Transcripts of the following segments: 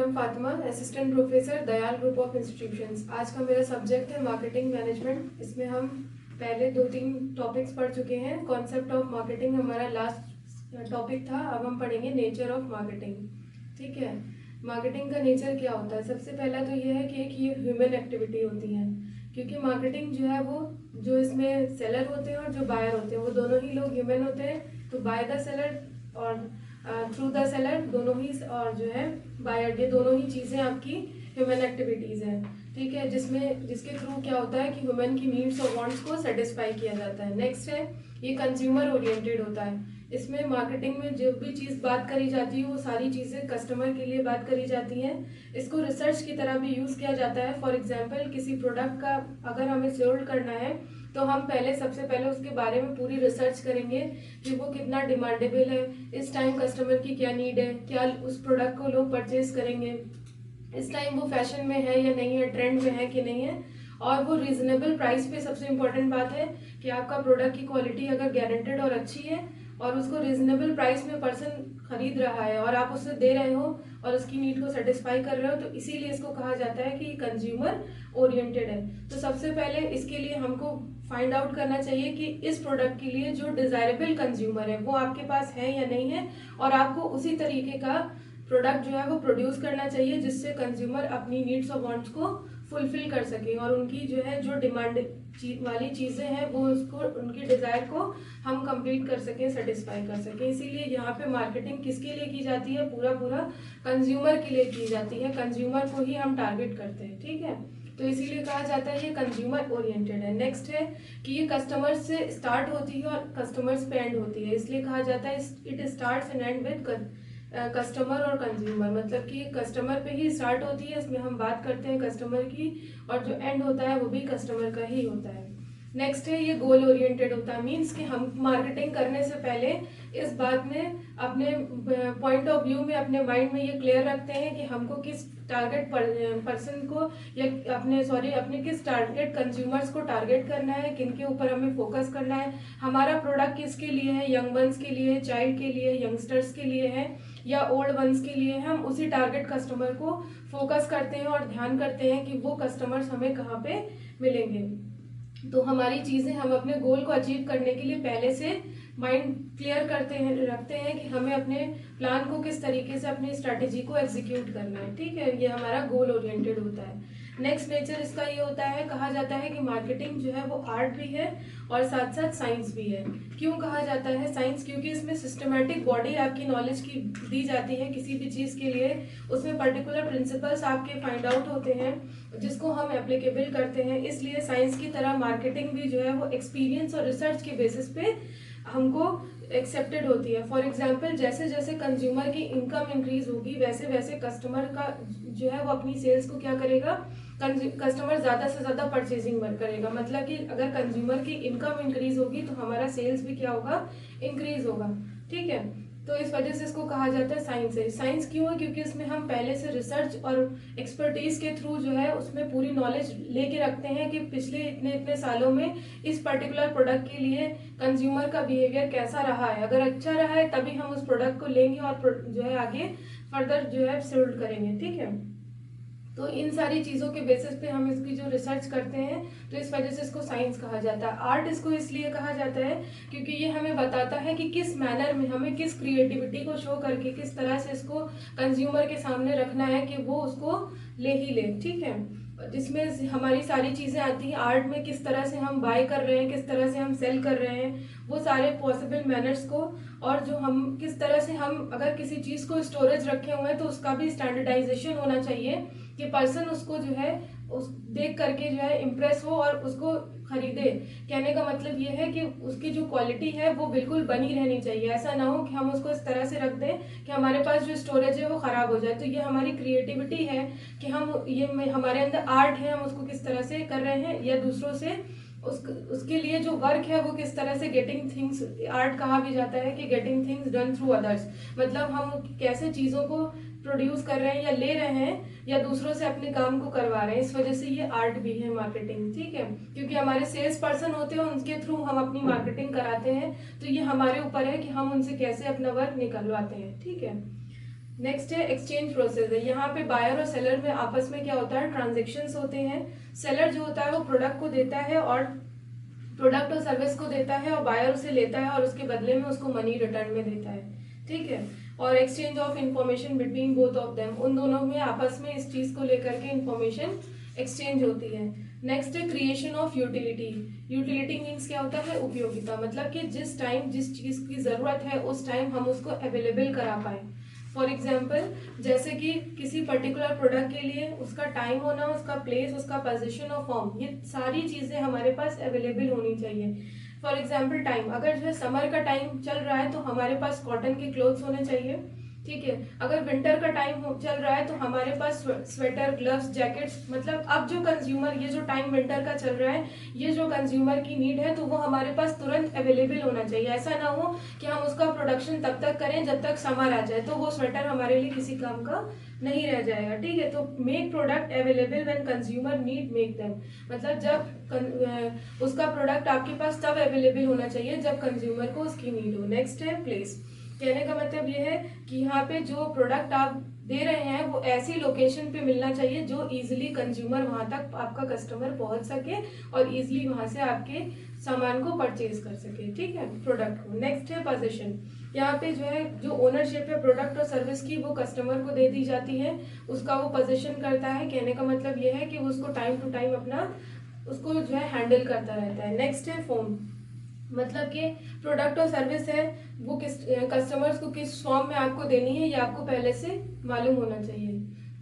नाम Fatima, assistant professor Dayal group of institutions. आज का मेरा सब्जेक्ट है मार्केटिंग मैनेजमेंट। इसमें हम पहले 2-3 टॉपिक्स पढ़ चुके हैं। कॉन्सेप्ट ऑफ मार्केटिंग हमारा लास्ट टॉपिक था। अब हम पढ़ेंगे नेचर ऑफ मार्केटिंग। ठीक है, मार्केटिंग का नेचर क्या होता है? सबसे पहला तो ये है कि एक ये ह्यूमन एक्टिविटी होती है, क्योंकि मार्केटिंग जो है वो जो इसमें सेलर होते हैं और जो बायर होते हैं वो दोनों ही लोग ह्यूमन होते हैं। तो बाय द सेलर और थ्रू द सेलर दोनों ही, और जो है बायर, ये दोनों ही चीज़ें आपकी ह्यूमन एक्टिविटीज़ हैं। ठीक है, जिसके थ्रू क्या होता है कि ह्यूमन की नीड्स और वांट्स को सेटिस्फाई किया जाता है। नेक्स्ट है ये कंज्यूमर ओरिएंटेड होता है। इसमें मार्केटिंग में जो भी चीज़ बात करी जाती है वो सारी चीज़ें कस्टमर के लिए बात करी जाती हैं। इसको रिसर्च की तरह भी यूज़ किया जाता है। फॉर एग्जाम्पल, किसी प्रोडक्ट का अगर हमें सोल्ड करना है तो हम सबसे पहले उसके बारे में पूरी रिसर्च करेंगे कि वो कितना डिमांडेबल है, इस टाइम कस्टमर की क्या नीड है, क्या उस प्रोडक्ट को लोग परचेज करेंगे, इस टाइम वो फैशन में है या नहीं है, ट्रेंड में है कि नहीं है, और वो रीजनेबल प्राइस पे। सबसे इम्पोर्टेंट बात है कि आपका प्रोडक्ट की क्वालिटी अगर गारंटेड और अच्छी है और उसको रीजनेबल प्राइस में पर्सन खरीद रहा है और आप उसे दे रहे हो और उसकी नीड को सेटिस्फाई कर रहे हो, तो इसीलिए इसको कहा जाता है कि कंज्यूमर ओरिएंटेड है। तो सबसे पहले इसके लिए हमको फाइंड आउट करना चाहिए कि इस प्रोडक्ट के लिए जो डिजायरेबल कंज्यूमर है वो आपके पास है या नहीं है, और आपको उसी तरीके का प्रोडक्ट जो है वो प्रोड्यूस करना चाहिए जिससे कंज्यूमर अपनी नीड्स और वांट्स को फुलफिल कर सके और उनकी जो है जो डिमांड वाली चीज़ें हैं वो उसको, उनकी डिज़ायर को हम कंप्लीट कर सकें, सेटिस्फाई कर सकें। इसीलिए यहाँ पे मार्केटिंग किसके लिए की जाती है? पूरा कंज्यूमर के लिए की जाती है। कंज्यूमर को ही हम टारगेट करते हैं। ठीक है, तो इसीलिए कहा जाता है ये कंज्यूमर ओरिएंटेड है। नेक्स्ट है कि ये कस्टमर से स्टार्ट होती है और कस्टमर्स पे एंड होती है, इसलिए कहा जाता है it starts and and with customer और कंज्यूमर। मतलब कि कस्टमर पे ही स्टार्ट होती है, इसमें हम बात करते हैं कस्टमर की, और जो एंड होता है वो भी कस्टमर का ही होता है। नेक्स्ट है ये गोल ओरिएंटेड होता है। मीन्स कि हम मार्केटिंग करने से पहले इस बात में अपने पॉइंट ऑफ व्यू में, अपने माइंड में ये क्लियर रखते हैं कि हमको किस टारगेट पर्सन को या अपने किस टारगेट कंज्यूमर्स को टारगेट करना है, किनके ऊपर हमें फोकस करना है, हमारा प्रोडक्ट किसके लिए है, यंग वंस के लिए, चाइल्ड के लिए, यंगस्टर्स के लिए है या ओल्ड वंस के लिए। हम उसी टारगेट कस्टमर को फोकस करते हैं और ध्यान करते हैं कि वो कस्टमर्स हमें कहाँ पे मिलेंगे। तो हमारी चीज़ें, हम अपने गोल को अचीव करने के लिए पहले से माइंड क्लियर रखते हैं कि हमें अपने प्लान को किस तरीके से, अपनी स्ट्रैटेजी को एग्जीक्यूट करना है। ठीक है, ये हमारा गोल ओरिएंटेड होता है। नेक्स्ट नेचर इसका ये होता है, कहा जाता है कि मार्केटिंग जो है वो आर्ट भी है और साथ साथ साइंस भी है। क्यों कहा जाता है साइंस? क्योंकि इसमें सिस्टमेटिक बॉडी आपकी नॉलेज की दी जाती है किसी भी चीज़ के लिए। उसमें पर्टिकुलर प्रिंसिपल्स आपके फाइंड आउट होते हैं जिसको हम एप्लीकेबल करते हैं। इसलिए साइंस की तरह मार्केटिंग भी जो है वो एक्सपीरियंस और रिसर्च के बेसिस पे हमको एक्सेप्टेड होती है। फॉर एग्जाम्पल, जैसे जैसे कंज्यूमर की इनकम इंक्रीज होगी वैसे वैसे कस्टमर का जो है वो अपनी सेल्स को क्या करेगा, कस्टमर ज़्यादा से ज़्यादा परचेजिंग करेगा। मतलब कि अगर कंज्यूमर की इनकम इंक्रीज होगी तो हमारा सेल्स भी क्या होगा, इंक्रीज होगा। ठीक है, तो इस वजह से इसको कहा जाता है साइंस है। साइंस क्यों है? क्योंकि इसमें हम पहले से रिसर्च और एक्सपर्टीज के थ्रू जो है उसमें पूरी नॉलेज लेके रखते हैं कि पिछले इतने इतने सालों में इस पर्टिकुलर प्रोडक्ट के लिए कंज्यूमर का बिहेवियर कैसा रहा है। अगर अच्छा रहा है तभी हम उस प्रोडक्ट को लेंगे और जो है आगे फर्दर जो है सोल्ड करेंगे। ठीक है, तो इन सारी चीज़ों के बेसिस पे हम इसकी जो रिसर्च करते हैं, तो इस वजह से इसको साइंस कहा जाता है। आर्ट इसको इसलिए कहा जाता है क्योंकि ये हमें बताता है कि किस मैनर में हमें किस क्रिएटिविटी को शो करके किस तरह से इसको कंज्यूमर के सामने रखना है कि वो उसको ले ही ले। ठीक है, जिसमें हमारी सारी चीज़ें आती हैं। आर्ट में किस तरह से हम बाय कर रहे हैं, किस तरह से हम सेल कर रहे हैं, वो सारे पॉसिबल मैनर्स को, और जो हम किस तरह से हम अगर किसी चीज़ को स्टोरेज रखे हुए हैं तो उसका भी स्टैंडर्डाइजेशन होना चाहिए कि पर्सन उसको जो है उस देख करके जो है इम्प्रेस हो और उसको खरीदे। कहने का मतलब ये है कि उसकी जो क्वालिटी है वो बिल्कुल बनी रहनी चाहिए। ऐसा ना हो कि हम उसको इस तरह से रख दें कि हमारे पास जो स्टोरेज है वो खराब हो जाए। तो ये हमारी क्रिएटिविटी है कि हम ये हमारे अंदर आर्ट है, हम उसको किस तरह से कर रहे हैं, या दूसरों से उसके लिए जो वर्क है वो किस तरह से गेटिंग थिंग्स, आर्ट कहा भी जाता है कि getting things done through others. मतलब हम कैसे चीज़ों को प्रोड्यूस कर रहे हैं या ले रहे हैं या दूसरों से अपने काम को करवा रहे हैं। इस वजह से ये आर्ट भी है मार्केटिंग। ठीक है, क्योंकि हमारे सेल्स पर्सन होते हैं, उनके थ्रू हम अपनी मार्केटिंग कराते हैं, तो ये हमारे ऊपर है कि हम उनसे कैसे अपना वर्क निकलवाते हैं। ठीक है, नेक्स्ट है एक्सचेंज प्रोसेस है। यहाँ पे बायर और सेलर में आपस में क्या होता है, ट्रांजेक्शन्स होते हैं। सेलर जो होता है वो प्रोडक्ट को देता है और प्रोडक्ट और सर्विस को देता है, और बायर उसे लेता है और उसके बदले में उसको मनी रिटर्न में देता है, ठीक है। और exchange of information between both of them, उन दोनों में आपस में इस चीज को लेकर के इंफॉर्मेशन एक्सचेंज होती है। नेक्स्ट है creation of utility. Utility means क्या होता है, उपयोगिता, मतलब कि जिस टाइम जिस चीज की जरूरत है उस टाइम हम उसको अवेलेबल करा पाए। फॉर एग्जाम्पल, जैसे कि किसी पर्टिकुलर प्रोडक्ट के लिए उसका टाइम होना, उसका प्लेस, उसका पोजीशन और फॉर्म, ये सारी चीजें हमारे पास अवेलेबल होनी चाहिए। फॉर एग्जाम्पल टाइम, अगर जो है समर का टाइम चल रहा है तो हमारे पास कॉटन के क्लोथ्स होने चाहिए, ठीक है। अगर विंटर का टाइम चल रहा है तो हमारे पास स्वेटर, ग्लव्स, जैकेट्स, मतलब अब जो कंज्यूमर, ये जो टाइम विंटर का चल रहा है, ये जो कंज्यूमर की नीड है तो वो हमारे पास तुरंत अवेलेबल होना चाहिए। ऐसा ना हो कि हम उसका प्रोडक्शन तब तक करें जब तक समर आ जाए, तो वो स्वेटर हमारे लिए किसी काम का नहीं रह जाएगा, ठीक है। तो make product available when consumer need make them, मतलब जब उसका प्रोडक्ट आपके पास तब अवेलेबल होना चाहिए जब कंज्यूमर को उसकी नीड हो। नेक्स्ट है प्लेस। कहने का मतलब ये है कि यहाँ पे जो प्रोडक्ट आप दे रहे हैं वो ऐसी लोकेशन पे मिलना चाहिए जो इजीली कंज्यूमर वहां तक, आपका कस्टमर पहुंच सके और इजीली वहां से आपके सामान को परचेज कर सके, ठीक है, प्रोडक्ट को। नेक्स्ट है पोजीशन। यहाँ पे जो है, जो ओनरशिप है प्रोडक्ट और सर्विस की वो कस्टमर को दे दी जाती है, उसका वो पोजीशन करता है। कहने का मतलब ये है कि वो उसको टाइम टू टाइम अपना उसको जो है हैंडल करता रहता है। नेक्स्ट है फॉर्म, मतलब कि प्रोडक्ट और सर्विस है वो किस कस्टमर्स को किस फॉर्म में आपको देनी है ये आपको पहले से मालूम होना चाहिए।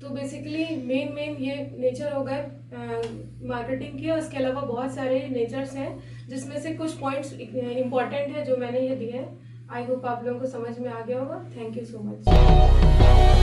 तो बेसिकली मेन ये नेचर हो गए मार्केटिंग के। उसके अलावा बहुत सारे नेचर्स हैं जिसमें से कुछ पॉइंट्स इंपॉर्टेंट है जो मैंने ये दिए हैं। आई होप आप लोगों को समझ में आ गया होगा। Thank you so much.